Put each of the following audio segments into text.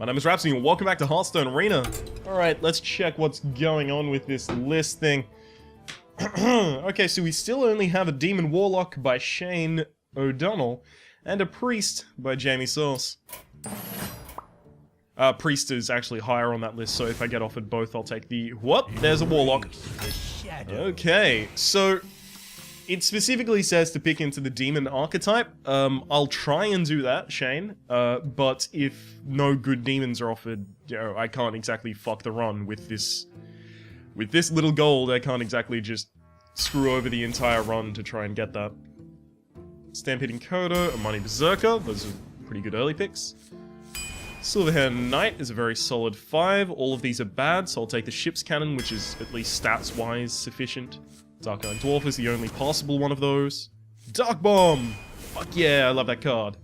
My name is Rhapsody and welcome back to Hearthstone Arena. Alright, let's check what's going on with this list thing. Okay, so we still only have a Demon Warlock by Shane O'Donnell and a Priest by Jamie Sauce. Priest is actually higher on that list, so if I get offered both, I'll take the... What? There's a Warlock. Okay, so... It specifically says to pick into the demon archetype. I'll try and do that, Shane. But if no good demons are offered, you know, I can't exactly fuck the run with this. With this little gold, I can't exactly just screw over the entire run to try and get that. Stampeding Coda, a Money Berserker. Those are pretty good early picks. Silverhair Knight is a very solid 5. All of these are bad, so I'll take the Ship's Cannon, which is at least stats-wise sufficient. Dark Iron Dwarf is the only possible one of those. Dark Bomb! Fuck yeah, I love that card.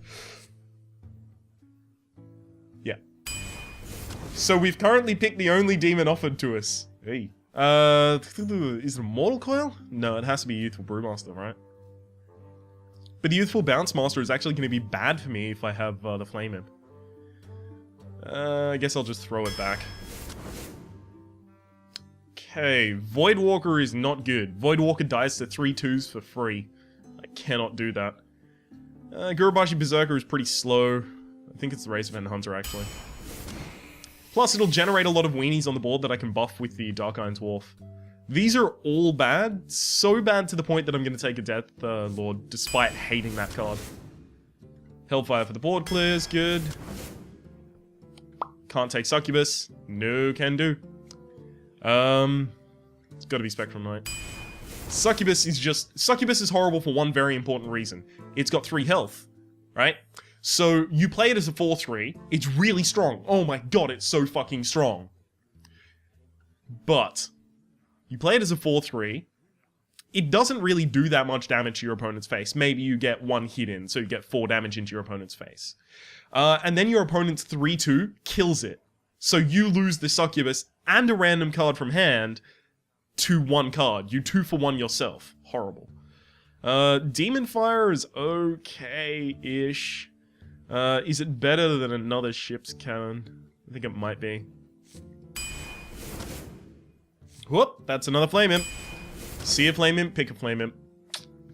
Yeah. So we've currently picked the only demon offered to us. Hey. Is it a Mortal Coil? No, it has to be Youthful Brewmaster, right? But the Youthful Bounce Master is actually going to be bad for me if I have the Flame Imp. I guess I'll just throw it back. Okay, Voidwalker is not good. Voidwalker dies to 3/2s for free. I cannot do that. Gurubashi Berserker is pretty slow. I think it's the Race Event Hunter, actually. Plus, it'll generate a lot of weenies on the board that I can buff with the Dark Iron Dwarf. These are all bad. So bad to the point that I'm going to take a Death Lord, despite hating that card. Hellfire for the board clears, good. Can't take Succubus. No can do. It's gotta be Spectrum Knight. Succubus is horrible for one very important reason. It's got 3 health, right? So, you play it as a 4/3, it's really strong. Oh my god, it's so fucking strong. But, you play it as a 4/3, it doesn't really do that much damage to your opponent's face. Maybe you get 1 hit in, so you get 4 damage into your opponent's face. And then your opponent's 3/2 kills it. So you lose the Succubus and a random card from hand to 1 card. You 2-for-1 yourself. Horrible. Demon Fire is okay-ish. Is it better than another Ship's Cannon? I think it might be. Whoop, that's another Flame Imp. See a Flame Imp, pick a Flame Imp.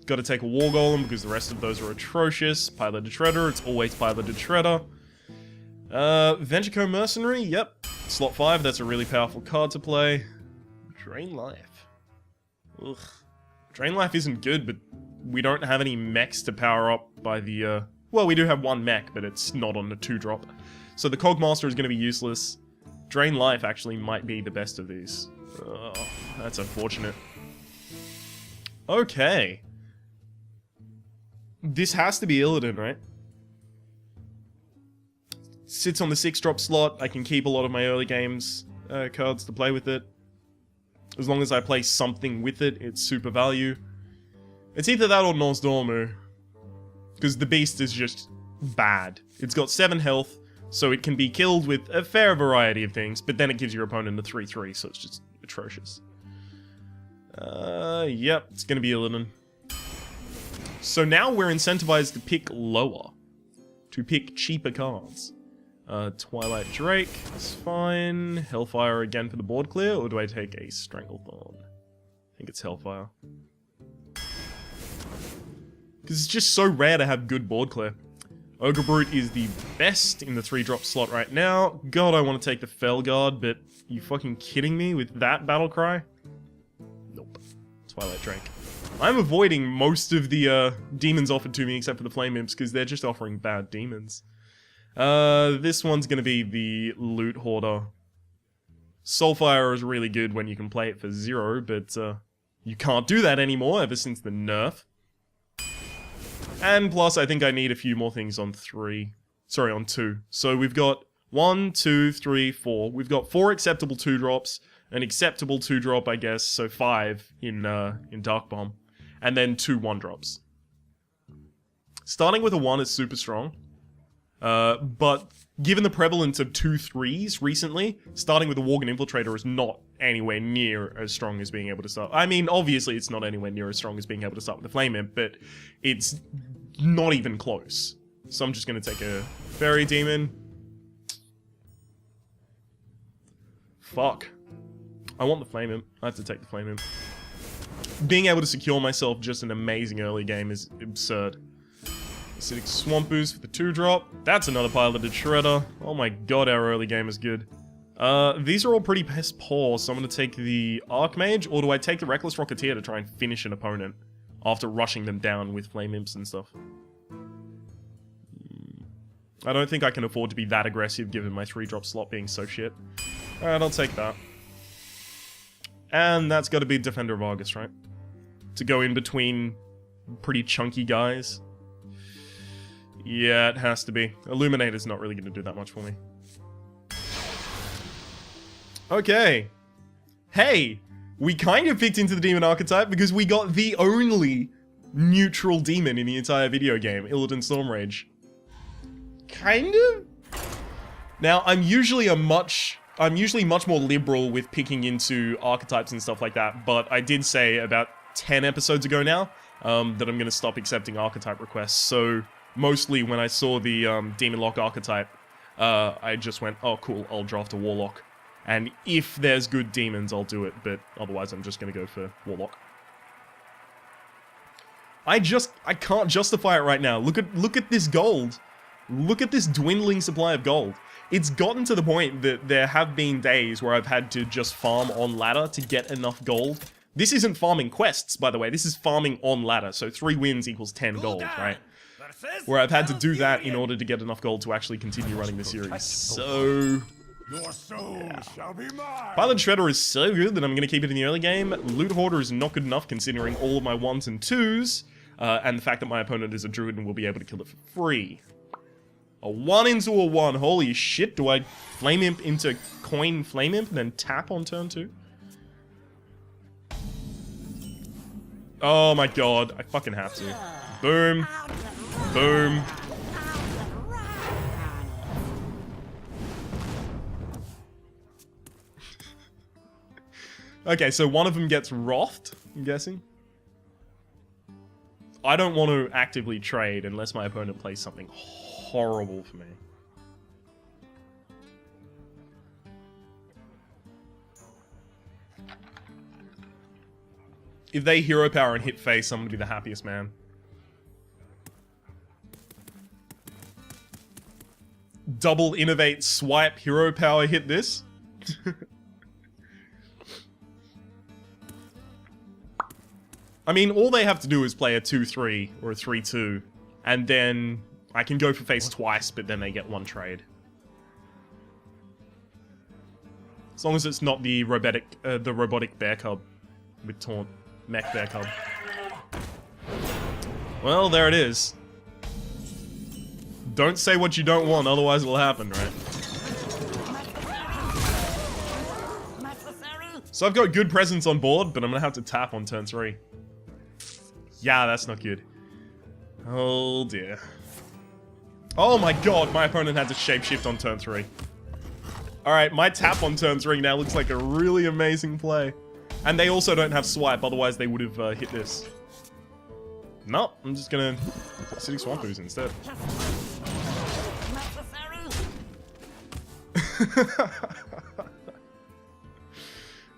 Gotta take a War Golem because the rest of those are atrocious. Piloted Shredder, it's always Piloted Shredder. Venture Mercenary, yep. Slot 5, that's a really powerful card to play. Drain Life. Ugh. Drain Life isn't good, but we don't have any mechs to power up by the, well, we do have 1 mech, but it's not on the 2-drop. So the Cogmaster is going to be useless. Drain Life actually might be the best of these. Oh, that's unfortunate. Okay. This has to be Illidan, right? Sits on the 6-drop slot. I can keep a lot of my early games cards to play with it. As long as I play something with it, it's super value. It's either that or Nosdormu. Because the beast is just bad. It's got 7 health, so it can be killed with a fair variety of things, but then it gives your opponent a 3/3, so it's just atrocious. Yep, it's gonna be Illidan. So now we're incentivized to pick lower. To pick cheaper cards. Twilight Drake, that's fine. Hellfire again for the board clear, or do I take a Stranglethorn? I think it's Hellfire. Because it's just so rare to have good board clear. Ogre Brute is the best in the 3-drop slot right now. God, I want to take the Felguard, but you fucking kidding me with that battle cry? Nope. Twilight Drake. I'm avoiding most of the demons offered to me except for the Flame Imps because they're just offering bad demons. This one's gonna be the Loot Hoarder. Soulfire is really good when you can play it for 0, but you can't do that anymore ever since the nerf. And plus, I think I need a few more things on 2. So we've got 1, 2, 3, 4. We've got 4 acceptable 2-drops, an acceptable 2-drop, I guess, so 5 in Dark Bomb, and then 2 1-drops. Starting with a 1 is super strong. But given the prevalence of 2/3s recently, starting with a Worgen Infiltrator is not anywhere near as strong as being able to start. I mean, obviously it's not anywhere near as strong as being able to start with the Flame Imp, but it's not even close. So I'm just going to take a Fairy Demon. Fuck. I want the Flame Imp. I have to take the Flame Imp. Being able to secure myself just an amazing early game is absurd. Acidic Swamp Ooze for the 2-drop. That's another piloted Shredder. Oh my god, our early game is good. These are all pretty piss poor, so I'm gonna take the Archmage, or do I take the Reckless Rocketeer to try and finish an opponent after rushing them down with Flame Imps and stuff? I don't think I can afford to be that aggressive given my 3-drop slot being so shit. Alright, I'll take that. And that's gotta be Defender of Argus, right? To go in between pretty chunky guys. Yeah, it has to be. Illuminator's not really gonna do that much for me. Okay. Hey! We kind of picked into the demon archetype because we got the only neutral demon in the entire video game, Illidan Stormrage. Kind of? Now, I'm usually much more liberal with picking into archetypes and stuff like that, but I did say about 10 episodes ago now that I'm gonna stop accepting archetype requests, so mostly when I saw the Demon Lock archetype, I just went, oh cool, I'll draft a Warlock. And if there's good demons, I'll do it, but otherwise I'm just gonna go for Warlock. I can't justify it right now. Look at this gold. Look at this dwindling supply of gold. It's gotten to the point that there have been days where I've had to just farm on ladder to get enough gold. This isn't farming quests, by the way, this is farming on ladder, so 3 wins equals 10 gold, right? Where I've had to do that in order to get enough gold to actually continue running the series, so... Your soul shall be mine. Pilot Shredder is so good that I'm going to keep it in the early game. Loot Hoarder is not good enough considering all of my 1s and 2s, and the fact that my opponent is a druid and will be able to kill it for free. A 1 into a 1, holy shit, do I Flame Imp into coin Flame Imp and then tap on turn 2? Oh my god, I fucking have to. Boom. Boom. Okay, so one of them gets Wrathed, I'm guessing. I don't want to actively trade unless my opponent plays something horrible for me. If they hero power and hit face, I'm gonna be the happiest man. Double innovate swipe hero power hit this. I mean, all they have to do is play a 2-3 or a 3-2, and then I can go for face twice, but then they get 1 trade. As long as it's not the robotic bear cub with taunt, mech bear cub. Well, there it is. Don't say what you don't want, otherwise it'll happen, right? So I've got good presence on board, but I'm gonna have to tap on turn 3. Yeah, that's not good. Oh dear. Oh my god, my opponent had to shapeshift on turn 3. Alright, my tap on turn 3 now looks like a really amazing play. And they also don't have swipe, otherwise they would have hit this. Nope, I'm just gonna Acidic Swamp Ooze instead.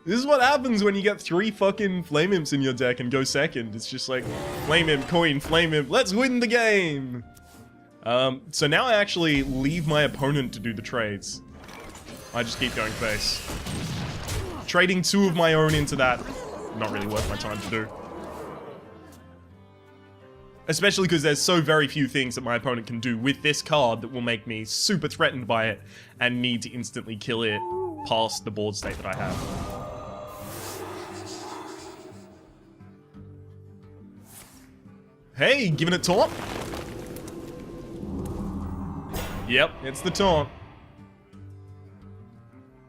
This is what happens when you get 3 fucking Flame Imps in your deck and go second. It's just like, Flame Imp, coin, Flame Imp, let's win the game! So now I actually leave my opponent to do the trades. I just keep going face. Trading 2 of my own into that, not really worth my time to do. Especially because there's so very few things that my opponent can do with this card that will make me super threatened by it and need to instantly kill it past the board state that I have. Hey, giving it taunt? Yep, it's the taunt.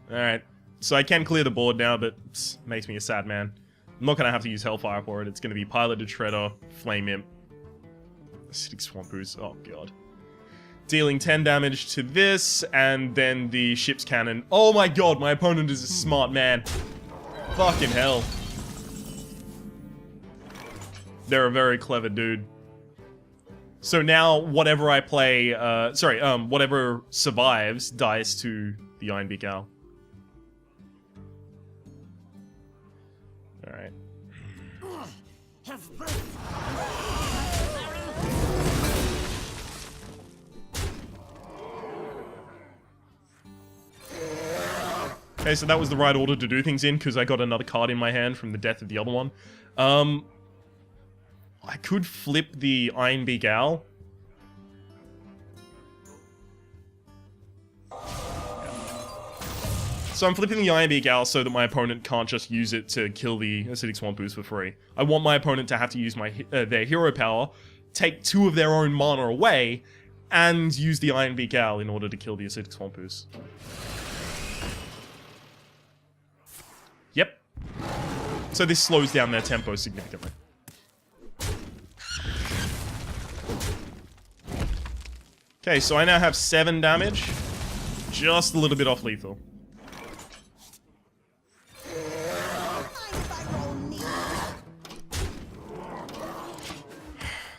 Alright, so I can clear the board now, but it makes me a sad man. I'm not gonna have to use Hellfire for it. It's gonna be Piloted Shredder, Flame Imp, Acidic Swamp Ooze, oh god. Dealing 10 damage to this, and then the ship's cannon. Oh my god, my opponent is a smart man. Fucking hell. They're a very clever dude. So now, whatever I play, whatever survives, dies to the Ironbeak Owl. Alright. Okay, so that was the right order to do things in, because I got another card in my hand from the death of the other one. I could flip the Iron Beak Owl. So I'm flipping the Iron Beak Owl so that my opponent can't just use it to kill the Acidic Swamp Ooze for free. I want my opponent to have to use their hero power, take 2 of their own mana away, and use the Iron Beak Owl in order to kill the Acidic Swamp Ooze. Yep. So this slows down their tempo significantly. Okay, so I now have 7 damage. Just a little bit off lethal.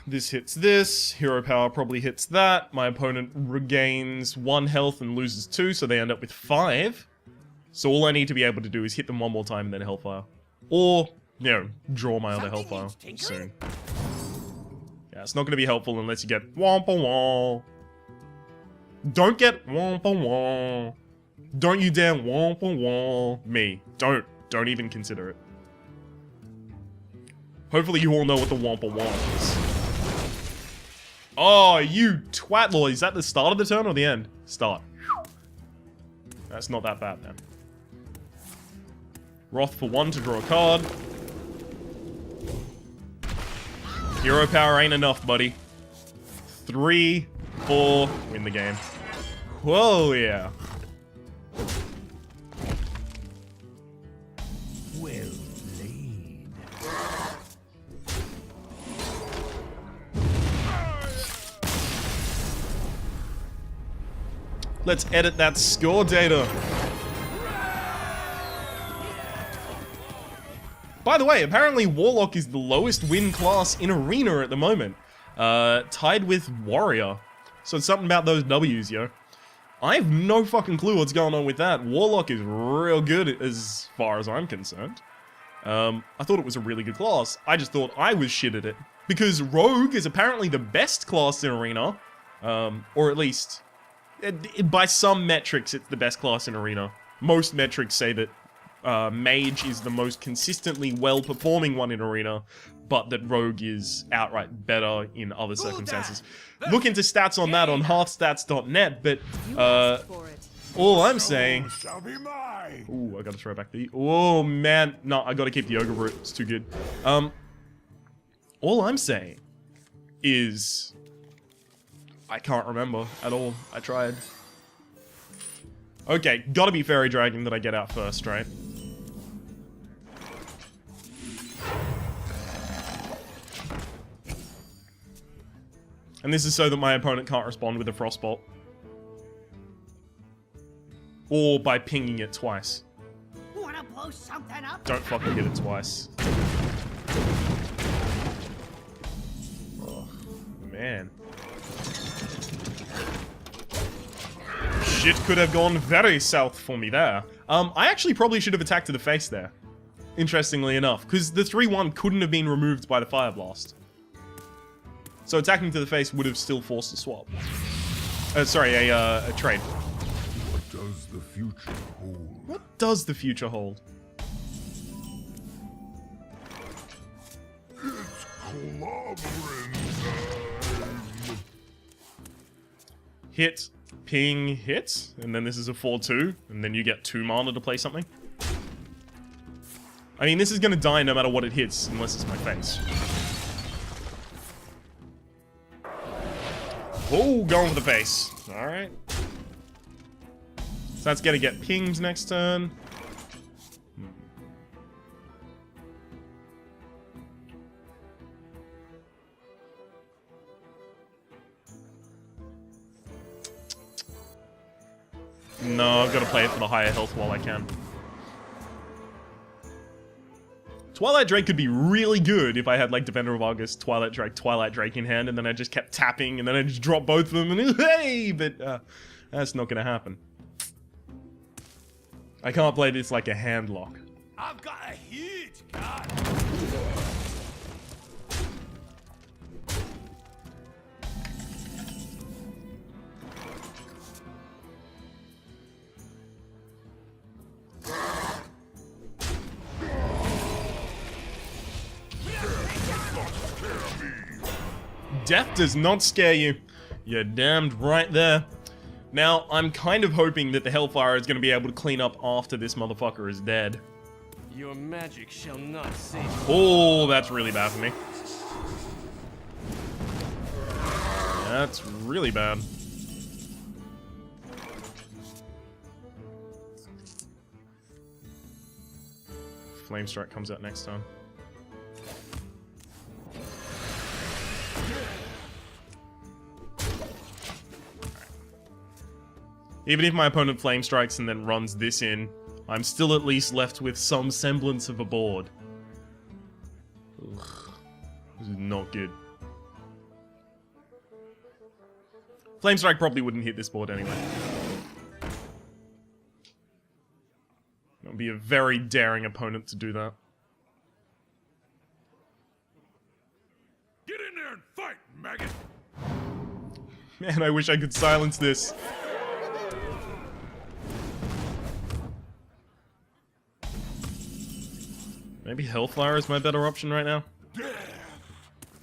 This hits this, hero power probably hits that, my opponent regains 1 health and loses 2, so they end up with 5. So all I need to be able to do is hit them 1 more time and then Hellfire. Or, you know, draw my other Hellfire soon. Yeah, it's not going to be helpful unless you get Wompa Womp. Don't get Wompa Womp. Don't you dare Wompa Womp me. Don't even consider it. Hopefully you all know what the Wompa Womp is. Oh, you twatlord. Is that the start of the turn or the end? Start. That's not that bad then. Wrath for 1 to draw a card. Hero power ain't enough, buddy. 3, 4, win the game. Whoa, yeah. Well played. Let's edit that score data. By the way, apparently Warlock is the lowest win class in Arena at the moment. Tied with Warrior. So it's something about those W's, yo. I have no fucking clue what's going on with that. Warlock is real good as far as I'm concerned. I thought it was a really good class. I just thought I was shit at it. Because Rogue is apparently the best class in Arena. Or at least, by some metrics, it's the best class in Arena. Most metrics say that Mage is the most consistently well-performing one in Arena, but that Rogue is outright better in other circumstances. Look into stats on that on hearthstats.net, but all I'm saying... Ooh, I gotta throw back the... Oh, man. No, I gotta keep the Ogre Brute. It's too good. All I'm saying is... I can't remember at all. I tried. Okay, gotta be Fairy Dragon that I get out first, right? And this is so that my opponent can't respond with a Frostbolt. Or by pinging it twice. Wanna blow something up? Don't fucking hit it twice. Oh, man. Shit could have gone very south for me there. I actually probably should have attacked to the face there. Interestingly enough, because the 3-1 couldn't have been removed by the Fire Blast. So attacking to the face would have still forced a swap. Sorry, a trade. What does the future hold? What does the future hold? It's clobbering time. Hit, ping, hit, and then this is a 4-2, and then you get 2 mana to play something. I mean, this is gonna die no matter what it hits, unless it's my face. Oh, going for the face. Alright. So that's gonna get pinged next turn. No, I've got to play it for the higher health while I can. Twilight Drake could be really good if I had, like, Defender of Argus, Twilight Drake in hand, and then I just kept tapping, and then I just dropped both of them, and hey! But, that's not gonna happen. I can't play this like a hand lock. I've got a huge card. Death does not scare you. You're damned right there. Now, I'm kind of hoping that the Hellfire is going to be able to clean up after this motherfucker is dead. Your magic shall not save me. Oh, that's really bad for me. That's really bad. Flame Strike comes out next time. Even if my opponent Flame Strikes and then runs this in, I'm still at least left with some semblance of a board. Ugh. This is not good. Flame Strike probably wouldn't hit this board anyway. That would be a very daring opponent to do that. Get in there and fight, maggot! Man, I wish I could silence this. Maybe Hellfire is my better option right now.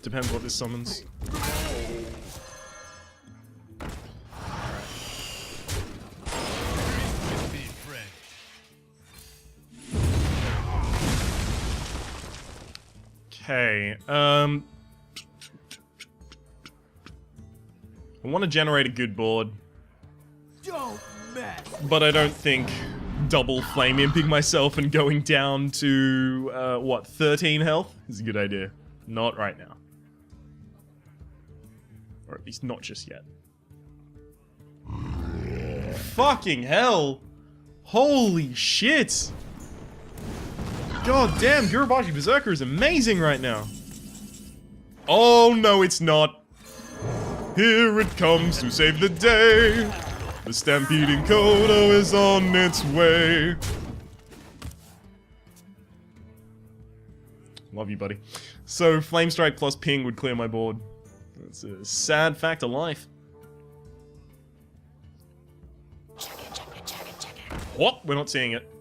Depends what this summons. Okay, I want to generate a good board, Don't mess. but I don't think double flame imping myself and going down to, what, 13 health is a good idea. Not right now. Or at least not just yet. Fucking hell! Holy shit! God damn, Gurubashi Berserker is amazing right now. Oh no, it's not. Here it comes to save the day. The stampeding Kodo is on its way. Love you, buddy. So, Flame Strike plus ping would clear my board. That's a sad fact of life. What? We're not seeing it.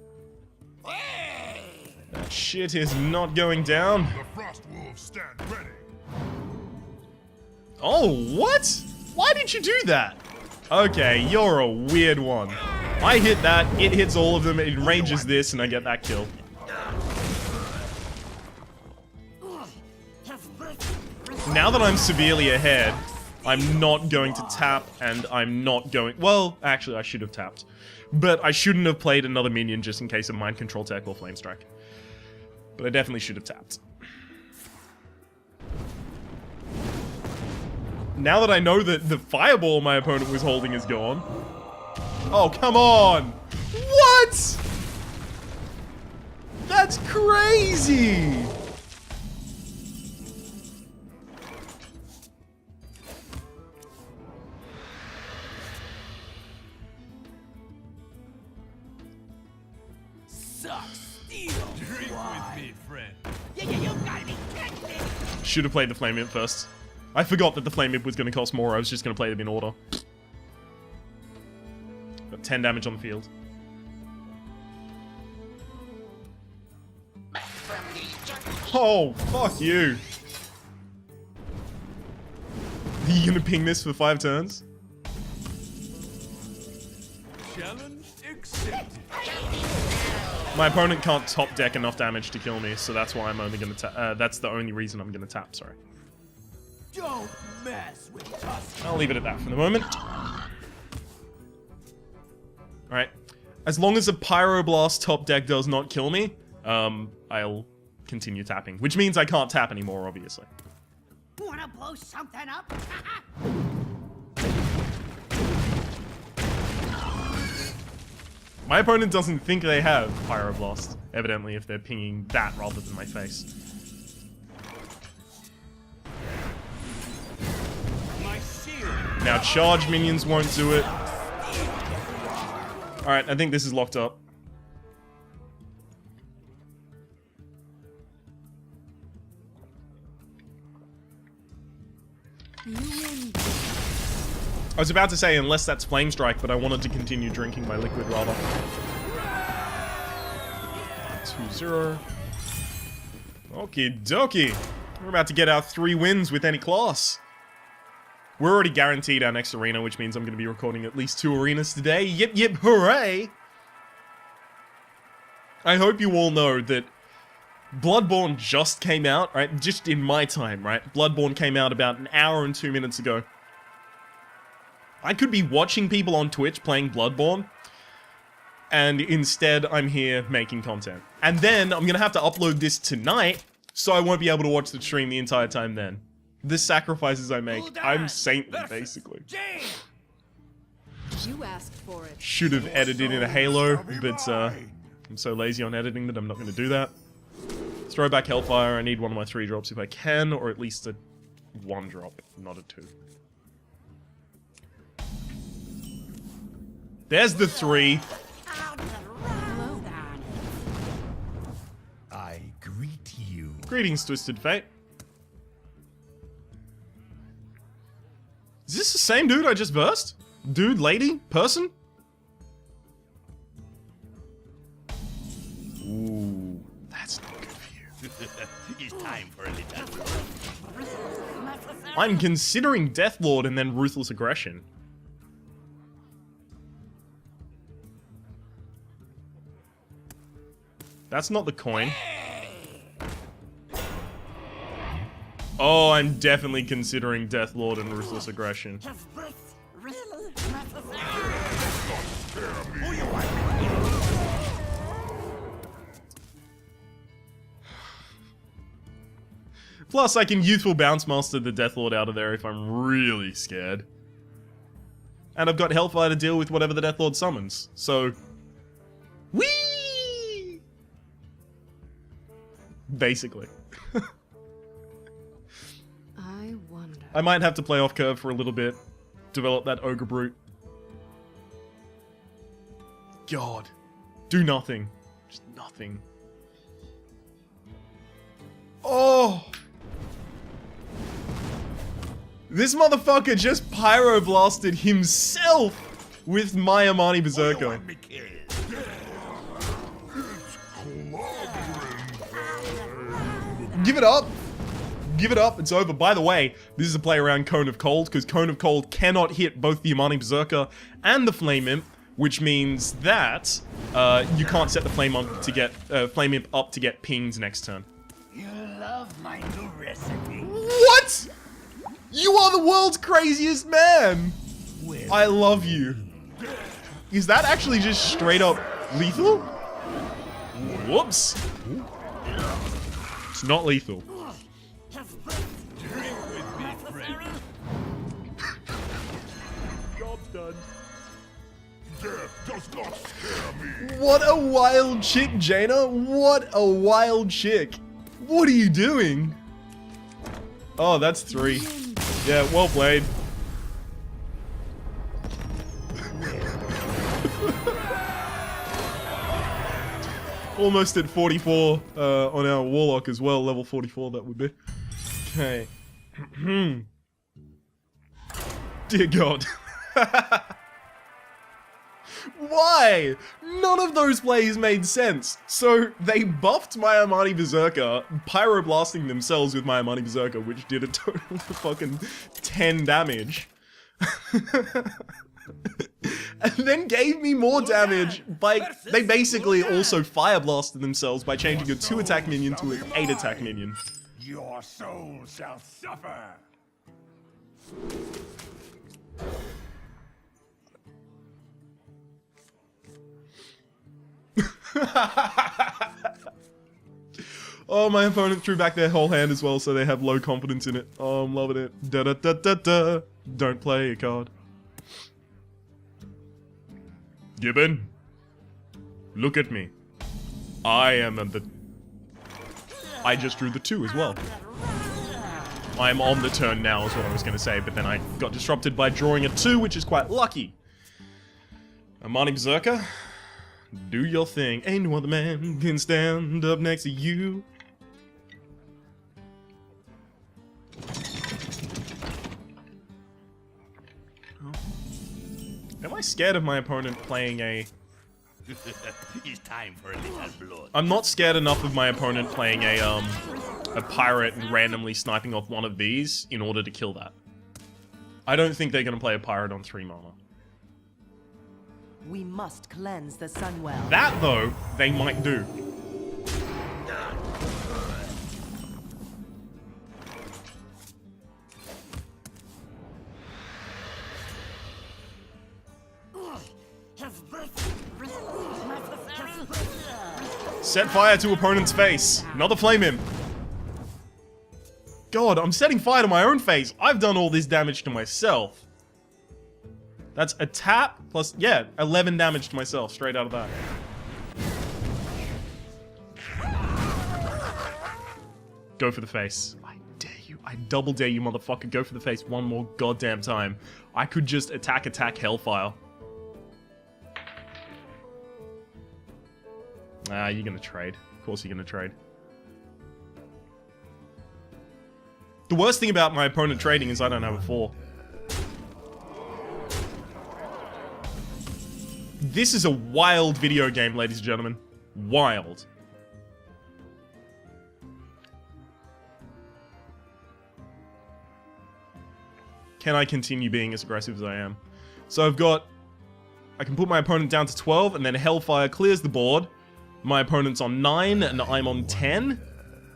That shit is not going down. The Frost Wolves stand ready. Oh, what? Why did you do that? Okay, you're a weird one. I hit that, it hits all of them, it ranges this, and I get that kill. Now that I'm severely ahead, I'm not going to tap, and I'm not going... Well, actually, I should have tapped. But I shouldn't have played another minion just in case of Mind Control Tech or Flame Strike. But I definitely should have tapped. Now that I know that the fireball my opponent was holding is gone. Oh, come on! What?! That's crazy! Drink with me, friend. You gotta be kidding me! Should have played the Flame Imp first. I forgot that the Flame Imp was going to cost more, I was just going to play them in order. Got 10 damage on the field. Oh, fuck you. Are you going to ping this for 5 turns? Challenge accepted. My opponent can't top deck enough damage to kill me, so that's why I'm only going to tap. That's the only reason I'm going to tap, sorry. Don't mess with us. I'll leave it at that for the moment. Alright. As long as a Pyroblast top deck does not kill me, I'll continue tapping. Which means I can't tap anymore, obviously. Wanna blow something up? My opponent doesn't think they have Pyroblast, evidently, if they're pinging that rather than my face. My shield. Now charge minions won't do it. Alright, I think this is locked up. was about to say unless that's Flame Strike, but I wanted to continue drinking my liquid rather. 2-0. Okie dokie. We're about to get our 3 wins with any class. We're already guaranteed our next arena, which means I'm going to be recording at least 2 arenas today. Yip yip hooray! I hope you all know that Bloodborne just came out, right? Just in my time, right? Bloodborne came out about an hour and 2 minutes ago. I could be watching people on Twitch playing Bloodborne, and instead I'm here making content. And then I'm gonna have to upload this tonight, so I won't be able to watch the stream the entire time then. The sacrifices I make, I'm saintly, basically. You asked for it. Should have edited in a Halo, but I'm so lazy on editing that I'm not gonna do that. Let's throw back Hellfire. I need one of my 3 drops if I can, or at least a 1 drop, not a 2. There's the 3. I greet you. Greetings, Twisted Fate. Is this the same dude I just burst? Dude, lady, person? Ooh, that's not good for you. It's time for a little. I'm considering Deathlord and then Ruthless Aggression. That's not the coin. Oh, I'm definitely considering Deathlord and Ruthless Aggression. Plus, I can Youthful Bounce Master the Deathlord out of there if I'm really scared. And I've got Hellfire to deal with whatever the Deathlord summons, so... Whee! Basically. I wonder. I might have to play off curve for a little bit. Develop that Ogre Brute. God. Do nothing. Just nothing. Oh! This motherfucker just pyroblasted himself with my Amani Berserker. Give it up. Give it up. It's over. By the way, this is a play around Cone of Cold, because Cone of Cold cannot hit both the Amani Berserker and the Flame Imp, which means that you can't set the Flame Imp to get Flame Imp up to get pings next turn. You love my new recipe. What? You are the world's craziest man. I love you. Is that actually just straight up lethal? Whoops. It's not lethal. Drink with me, friend. Job done. Death does not scare me. What a wild chick, Jaina. What a wild chick. What are you doing? Oh, that's 3. Yeah, well played. Almost at 44 on our Warlock as well. Level 44 that would be. Okay. Dear God. Why? None of those plays made sense. So they buffed my Amani Berserker, pyroblasting themselves with my Amani Berserker, which did a total of fucking 10 damage. And then gave me more damage by... They basically also fire blasted themselves by changing a 2-attack minion to an 8-attack minion. Your soul shall suffer. Oh, my opponent threw back their whole hand as well, so they have low confidence in it. Oh, I'm loving it. Da da da da da. Don't play a card. Gibbon, look at me. I am the... I just drew the 2 as well. I am on the turn now is what I was going to say, but then I got disrupted by drawing a 2, which is quite lucky. Amani Berserker, do your thing. Ain't no other man can stand up next to you. scared of my opponent playing a... It's time for a little blood. I'm not scared enough of my opponent playing a pirate and randomly sniping off one of these in order to kill that. I don't think they're going to play a pirate on 3 mana. We must cleanse the Sunwell. That, though, they might do. Set fire to opponent's face. Another flame him. God, I'm setting fire to my own face. I've done all this damage to myself. That's a tap plus, yeah, 11 damage to myself straight out of that. Go for the face. I dare you. I double dare you, motherfucker. Go for the face one more goddamn time. I could just attack Hellfire. Ah, you're gonna trade. Of course you're gonna trade. The worst thing about my opponent trading is I don't have a 4. This is a wild video game, ladies and gentlemen. Wild. Can I continue being as aggressive as I am? So I've got... I can put my opponent down to 12, and then Hellfire clears the board. My opponent's on 9, and I'm on 10.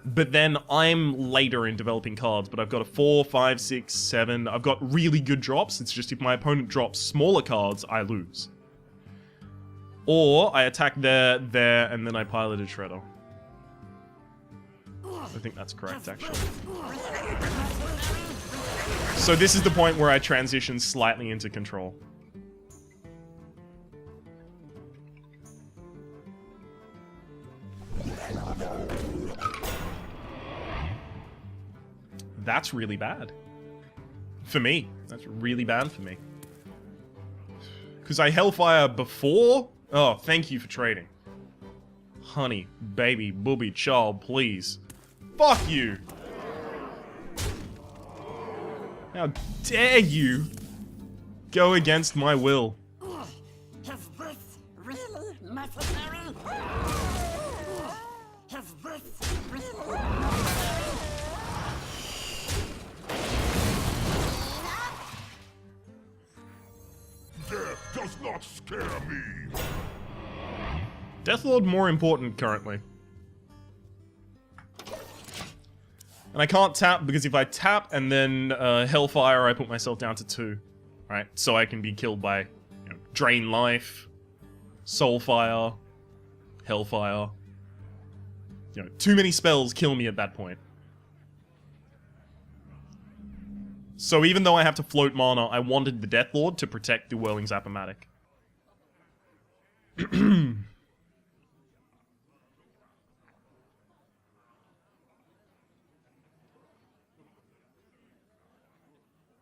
But then I'm later in developing cards, but I've got a 4, 5, 6, 7. I've got really good drops. It's just if my opponent drops smaller cards, I lose. Or I attack there, and then I pilot a Shredder. I think that's correct, actually. So this is the point where I transition slightly into control. That's really bad. For me. That's really bad for me. Because I Hellfire before? Oh, thank you for trading. Honey, baby, booby, child, please. Fuck you! How dare you go against my will? Is this really necessary? Is this really Death does not scare me. Deathlord more important currently. And I can't tap because if I tap and then Hellfire, I put myself down to 2. Right? So I can be killed by Drain Life, Soulfire, Hellfire. Too many spells kill me at that point. So even though I have to float mana, I wanted the Deathlord to protect the Whirling Zap-O-Matic.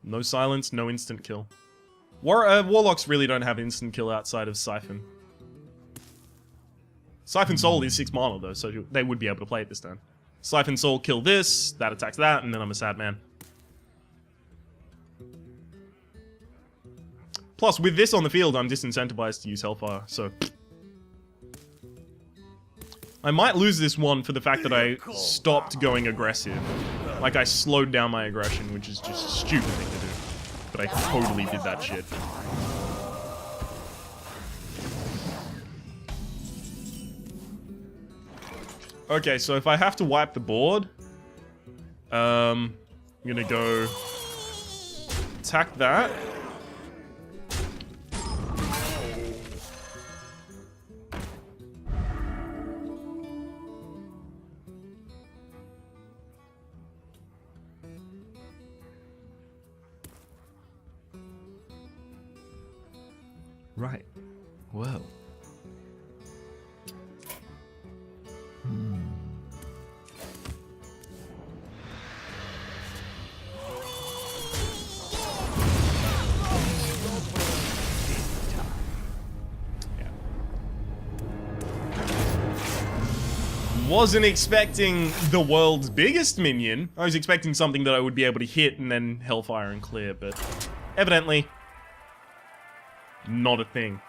No silence, no instant kill. Warlocks really don't have instant kill outside of Siphon. Siphon Soul is 6 mana though, so they would be able to play it this turn. Siphon Soul, kill this, that attacks that, and then I'm a sad man. Plus, with this on the field, I'm disincentivized to use Hellfire, so... I might lose this one for the fact that I stopped going aggressive. Like, I slowed down my aggression, which is just a stupid thing to do. But I totally did that shit. Okay, so if I have to wipe the board... I'm gonna go... attack that. Right. Whoa. Yeah. Wasn't expecting the world's biggest minion. I was expecting something that I would be able to hit and then Hellfire and clear, but evidently... Not a thing.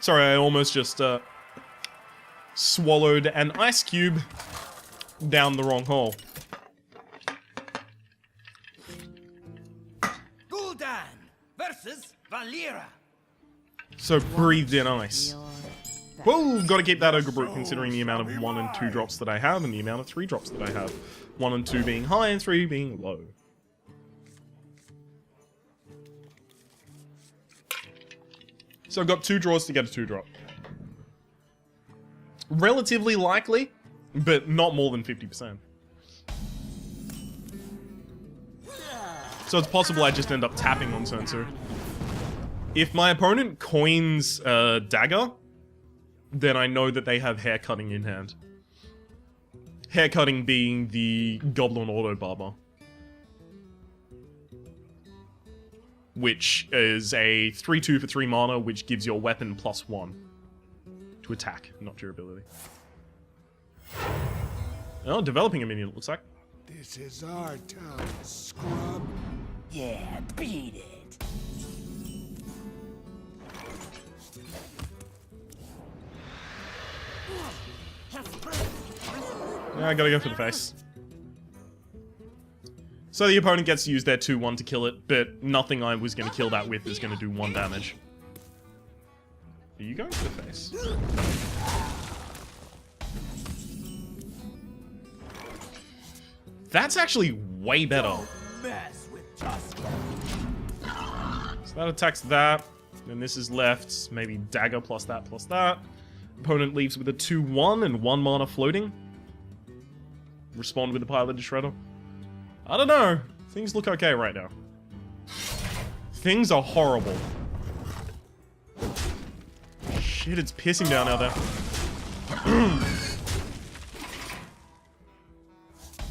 Sorry, I almost just swallowed an ice cube down the wrong hole. Gul'dan versus Valera. So breathed in ice. Whoa, gotta keep that Ogre Brute considering the amount of 1 and 2 drops that I have and the amount of 3 drops that I have. 1 and 2 being high and 3 being low. So I've got 2 draws to get a 2 drop. Relatively likely, but not more than 50%. So it's possible I just end up tapping on turn 2. If my opponent coins a dagger, then I know that they have haircutting in hand. Haircutting being the Goblin Auto Barber. Which is a 3/2 for 3 mana, which gives your weapon +1 to attack, not durability. Oh, developing a minion, it looks like. This is our town, scrub. Yeah, beat it. Yeah, I gotta go for the face. So the opponent gets to use their 2/1 to kill it, but nothing I was gonna kill that with is gonna do 1 damage. Are you going for the face? That's actually way better. Mess with Tusk. So that attacks that. Then this is left. Maybe dagger plus that plus that. Opponent leaves with a 2/1 and 1 mana floating. Respond with the Piloted Shredder. I don't know. Things look okay right now. Things are horrible. Shit, it's pissing down out there.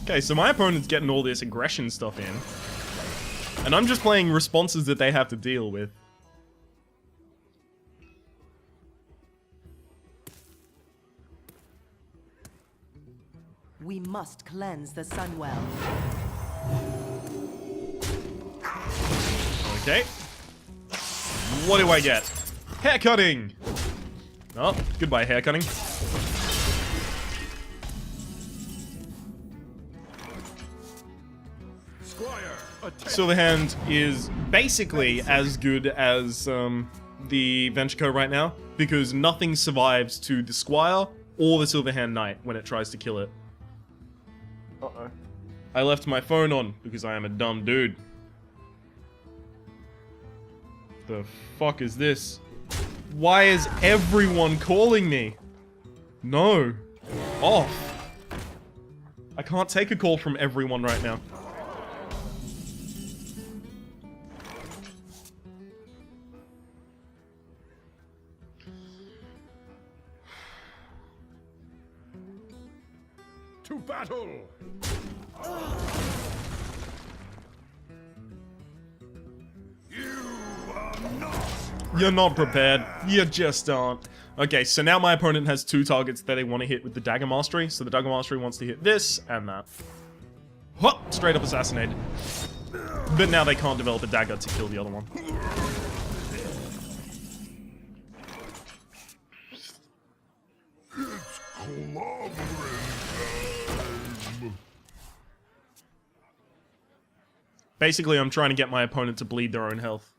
Okay, so my opponent's getting all this aggression stuff in. And I'm just playing responses that they have to deal with. We must cleanse the Sunwell. Okay. What do I get? Haircutting! Oh, goodbye haircutting. Silverhand is basically as good as the Venture Co right now, because nothing survives to the Squire or the Silverhand Knight when it tries to kill it. Uh-oh. I left my phone on because I am a dumb dude. The fuck is this? Why is everyone calling me? No. Off. I can't take a call from everyone right now. To battle! You're not prepared. You just aren't. Okay, so now my opponent has 2 targets that they want to hit with the Dagger Mastery. So the Dagger Mastery wants to hit this and that. Hop! Straight up assassinated. But now they can't develop a dagger to kill the other one. Basically, I'm trying to get my opponent to bleed their own health.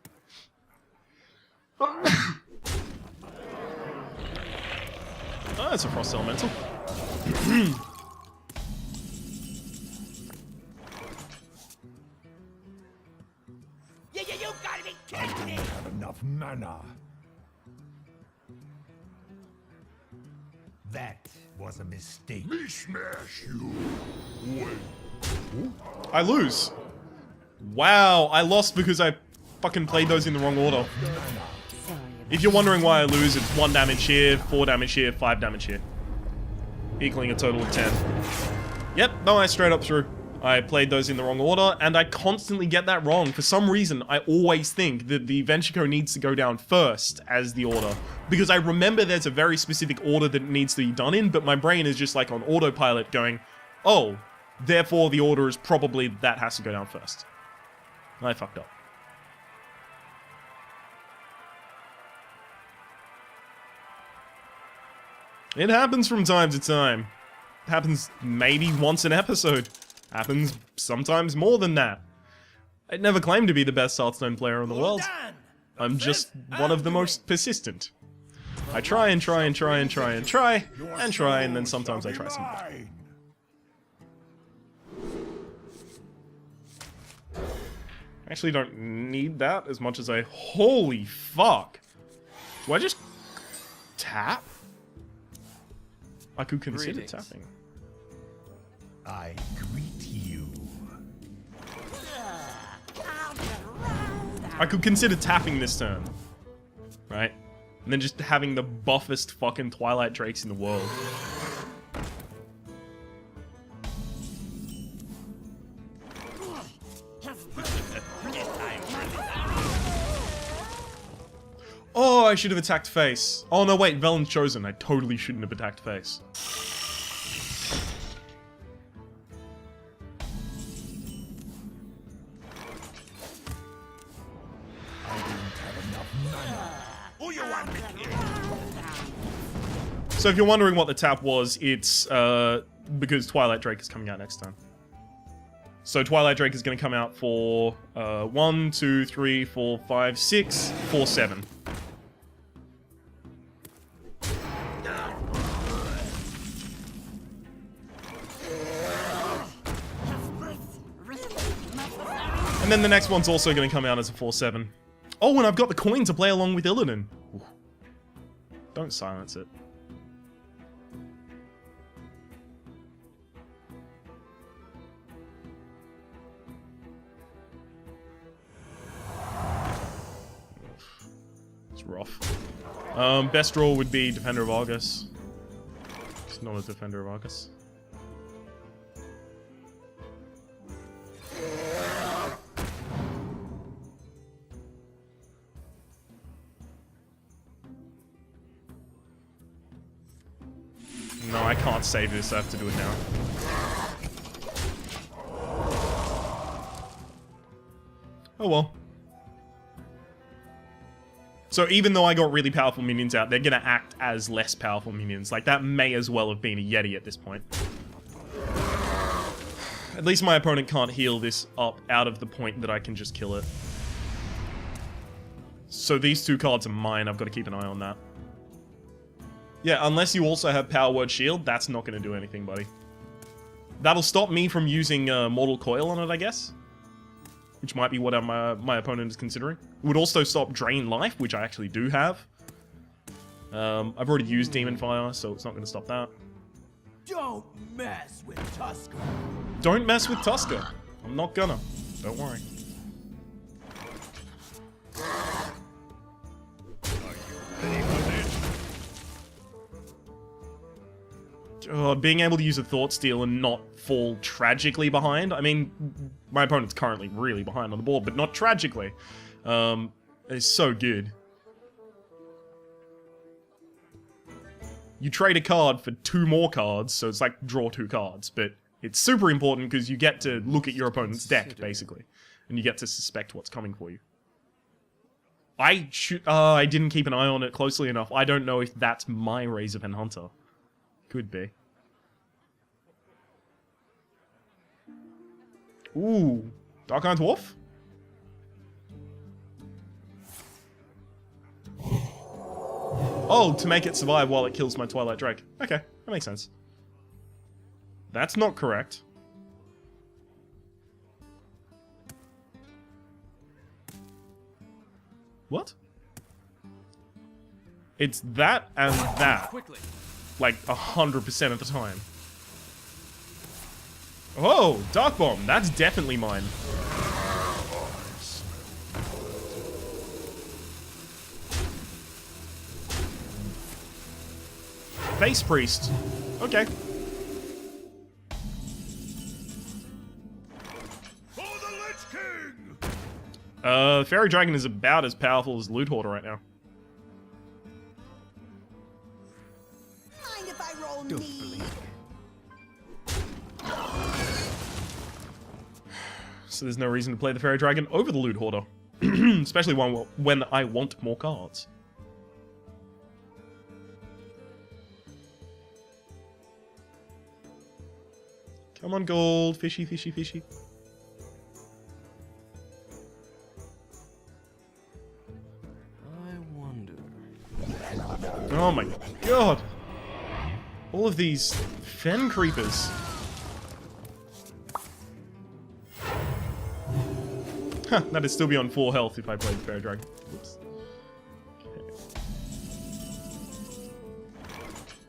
Oh, that's a Frost Elemental. You gotta be kidding me! Have enough mana. That was a mistake. Me smash you. Wait. I lose. Wow, I lost because I fucking played those in the wrong order. If you're wondering why I lose, it's 1 damage here, 4 damage here, 5 damage here. Equaling a total of 10. Yep, no, I straight up through. I played those in the wrong order, and I constantly get that wrong. For some reason, I always think that the Venchico needs to go down first as the order. Because I remember there's a very specific order that it needs to be done in, but my brain is just like on autopilot going, oh, therefore the order is probably that has to go down first. I fucked up. It happens from time to time. It happens maybe once an episode. Happens sometimes more than that. I'd never claim to be the best Hearthstone player in the world. I'm just one of the most persistent. I try and try and try and try and try and try, and then sometimes I try some more. I actually don't need that as much as I... Holy fuck! Do I just... tap? I could consider tapping. I greet you. I could consider tapping this turn. Right? And then just having the buffest fucking Twilight Drakes in the world. Oh, I should have attacked face. Oh no, wait, Velen's chosen. I totally shouldn't have attacked face. So if you're wondering what the tap was, it's because Twilight Drake is coming out next time. So Twilight Drake is going to come out for 1, 2, 3, 4, 5, 6, 4, 7. And then the next one's also going to come out as a 4-7. Oh, and I've got the coin to play along with Illidan. Ooh. Don't silence it. It's rough. Best draw would be Defender of Argus. It's not a Defender of Argus. No, I can't save this. I have to do it now. Oh well. So even though I got really powerful minions out, they're gonna act as less powerful minions. Like, that may as well have been a Yeti at this point. At least my opponent can't heal this up out of the point that I can just kill it. So these two cards are mine. I've got to keep an eye on that. Yeah, unless you also have Power Word Shield, that's not going to do anything, buddy. That'll stop me from using Mortal Coil on it, I guess. Which might be what my opponent is considering. It would also stop Drain Life, which I actually do have. I've already used Demon Fire, so it's not going to stop that. Don't mess with Tusker. Don't mess with Tusker. I'm not gonna. Don't worry. Being able to use a Thought Steal and not fall tragically behind. I mean, my opponent's currently really behind on the board, but not tragically. It's so good. You trade a card for 2 more cards, so it's like draw 2 cards, but it's super important because you get to look at your opponent's deck, basically, and you get to suspect what's coming for you. I didn't keep an eye on it closely enough. I don't know if that's my Razorpen Hunter. Could be. Ooh, Dark Iron Dwarf? Oh, to make it survive while it kills my Twilight Drake. Okay, that makes sense. That's not correct. What? It's that and that. Like 100% of the time. Oh, Dark Bomb. That's definitely mine. Face Priest. Okay. Fairy Dragon is about as powerful as Loot Hoarder right now. Mind if I roll me? So there's no reason to play the Fairy Dragon over the Loot Hoarder. Especially when I want more cards. Come on, gold. Fishy, fishy, fishy. I wonder. Oh my god. All of these fen creepers. Huh, that'd still be on 4 health if I played Fairy Dragon. Oops. Okay.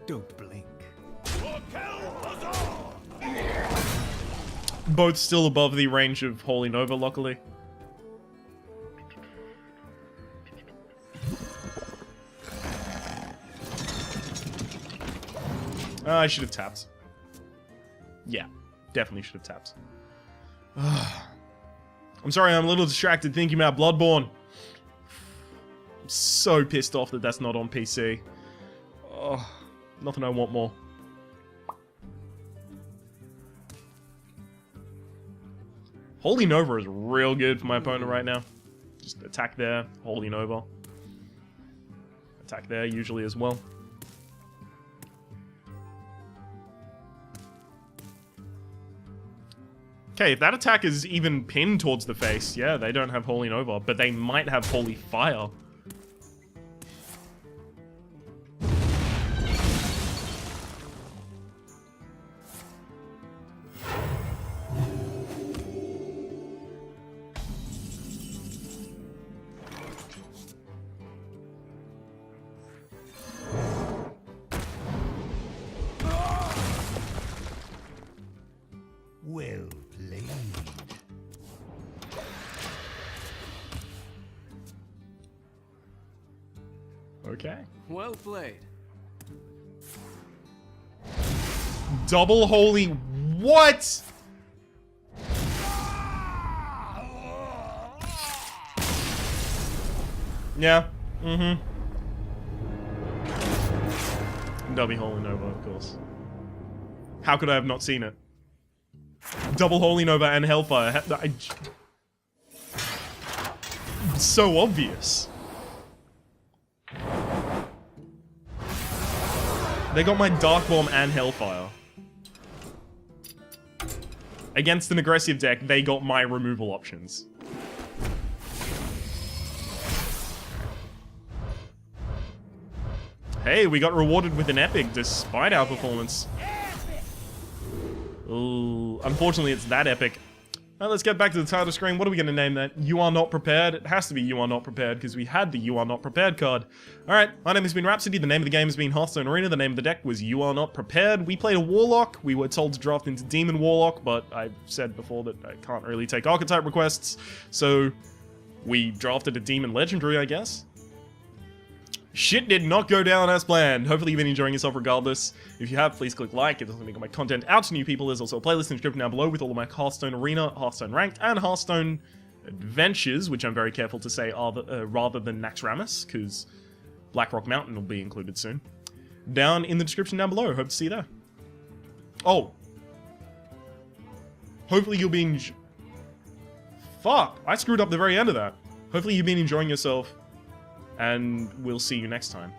Don't blink. Both still above the range of Holy Nova, luckily. I should have tapped. Yeah, definitely should have tapped. I'm sorry, I'm a little distracted thinking about Bloodborne. I'm so pissed off that that's not on PC. Oh, nothing I want more. Holy Nova is real good for my opponent right now. Just attack there, Holy Nova. Attack there usually as well. Okay, if that attack is even pinned towards the face, yeah, they don't have Holy Nova, but they might have Holy Fire. Well played. Okay. Well played. Double Holy... What?! Yeah. Mm-hmm. Double Holy Nova, of course. How could I have not seen it? Double Holy Nova and Hellfire. So obvious. They got my Dark Bomb and Hellfire. Against an aggressive deck, they got my removal options. Hey, we got rewarded with an epic despite our performance. Ooh, unfortunately, it's that epic. Now let's get back to the title screen. What are we going to name that? You Are Not Prepared? It has to be You Are Not Prepared because we had the You Are Not Prepared card. Alright, my name has been Rhapsody. The name of the game has been Hearthstone Arena. The name of the deck was You Are Not Prepared. We played a Warlock. We were told to draft into Demon Warlock, but I said before that I can't really take archetype requests. So we drafted a Demon Legendary, I guess. Shit did not go down as planned. Hopefully you've been enjoying yourself regardless. If you have, please click like. It doesn't make my content out to new people. There's also a playlist in the description down below with all of my Hearthstone Arena, Hearthstone Ranked, and Hearthstone Adventures, which I'm very careful to say are rather than Naxxramas, because Blackrock Mountain will be included soon. Down in the description down below. Hope to see you there. Oh. Hopefully you'll be Fuck, I screwed up the very end of that. Hopefully you've been enjoying yourself. And we'll see you next time.